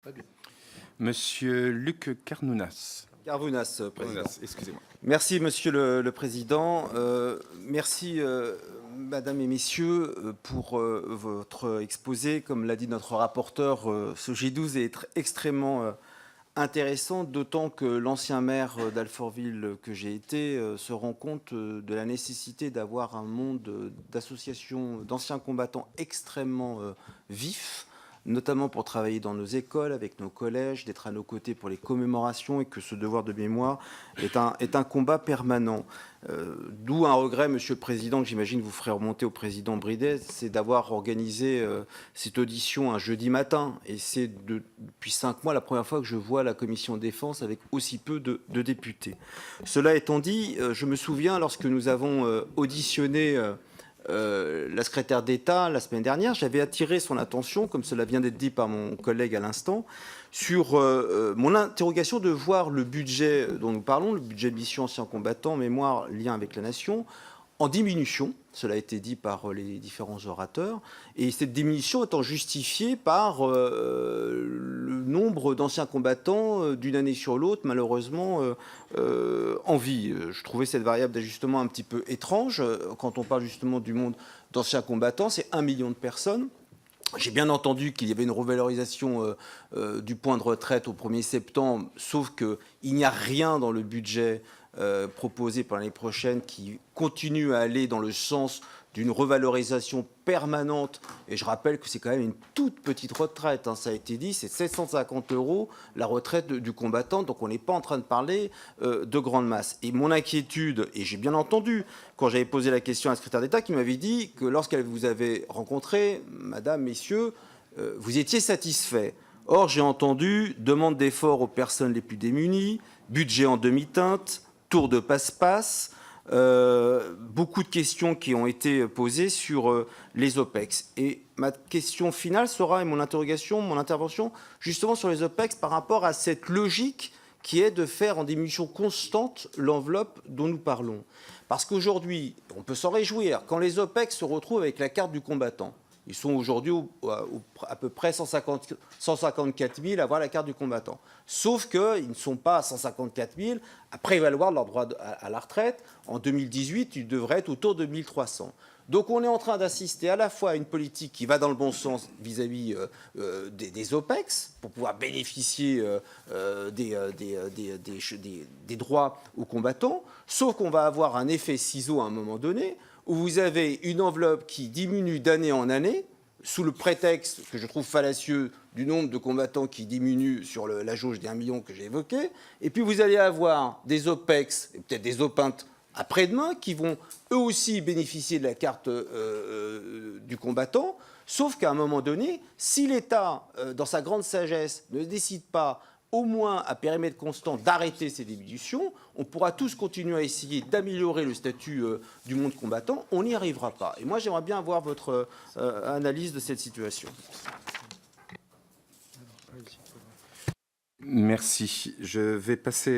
Très bien. Monsieur Luc Carnounas. Carvounas, président. Excusez-moi. Merci, monsieur le président. Merci, madame et messieurs, pour votre exposé. Comme l'a dit notre rapporteur, ce G12 est extrêmement intéressant, d'autant que l'ancien maire d'Alfortville que j'ai été se rend compte de la nécessité d'avoir un monde d'associations d'anciens combattants extrêmement vif, notamment pour travailler dans nos écoles, avec nos collèges, d'être à nos côtés pour les commémorations, et que ce devoir de mémoire est un combat permanent. D'où un regret, Monsieur le Président, que j'imagine vous ferez remonter au Président Bridet, c'est d'avoir organisé cette audition un jeudi matin. Et c'est depuis 5 mois la première fois que je vois la Commission Défense avec aussi peu de députés. Cela étant dit, je me souviens, lorsque nous avons auditionné la secrétaire d'État, la semaine dernière, j'avais attiré son attention, comme cela vient d'être dit par mon collègue à l'instant, sur mon interrogation de voir le budget dont nous parlons, le budget de mission anciens combattants, mémoire, lien avec la nation, en diminution, cela a été dit par les différents orateurs, et cette diminution étant justifiée par le nombre d'anciens combattants d'une année sur l'autre, malheureusement, en vie. Je trouvais cette variable d'ajustement un petit peu étrange. Quand on parle justement du monde d'anciens combattants, c'est 1 million de personnes. J'ai bien entendu qu'il y avait une revalorisation du point de retraite au 1er septembre, sauf qu'il n'y a rien dans le budget proposé pour l'année prochaine qui continue à aller dans le sens d'une revalorisation permanente. Et je rappelle que c'est quand même une toute petite retraite, hein, ça a été dit, c'est 750 € la retraite du combattant, donc on n'est pas en train de parler de grande masse. Et mon inquiétude, et j'ai bien entendu, quand j'avais posé la question à la secrétaire d'État, qui m'avait dit que lorsqu'elle vous avait rencontré, madame, messieurs, vous étiez satisfait. Or, j'ai entendu demande d'effort aux personnes les plus démunies, budget en demi-teinte, tour de passe-passe, beaucoup de questions qui ont été posées sur les OPEX. Et ma question finale sera, et mon intervention, justement sur les OPEX par rapport à cette logique qui est de faire en diminution constante l'enveloppe dont nous parlons. Parce qu'aujourd'hui, on peut s'en réjouir, quand les OPEX se retrouvent avec la carte du combattant, ils sont aujourd'hui à peu près 154 000 à avoir la carte du combattant. Sauf qu'ils ne sont pas à 154 000 à prévaloir de leur droit à la retraite. En 2018, ils devraient être autour de 1 300. Donc on est en train d'assister à la fois à une politique qui va dans le bon sens vis-à-vis des OPEX, pour pouvoir bénéficier des droits aux combattants, sauf qu'on va avoir un effet ciseau à un moment donné, où vous avez une enveloppe qui diminue d'année en année, sous le prétexte, que je trouve fallacieux, du nombre de combattants qui diminue sur la jauge des 1 million que j'ai évoqué, et puis vous allez avoir des OPEX, et peut-être des OPINT après-demain, qui vont eux aussi bénéficier de la carte du combattant, sauf qu'à un moment donné, si l'État, dans sa grande sagesse, ne décide pas au moins à périmètre constant d'arrêter ces diminutions, on pourra tous continuer à essayer d'améliorer le statut du monde combattant, on n'y arrivera pas. Et moi, j'aimerais bien avoir votre analyse de cette situation. Merci. Je vais passer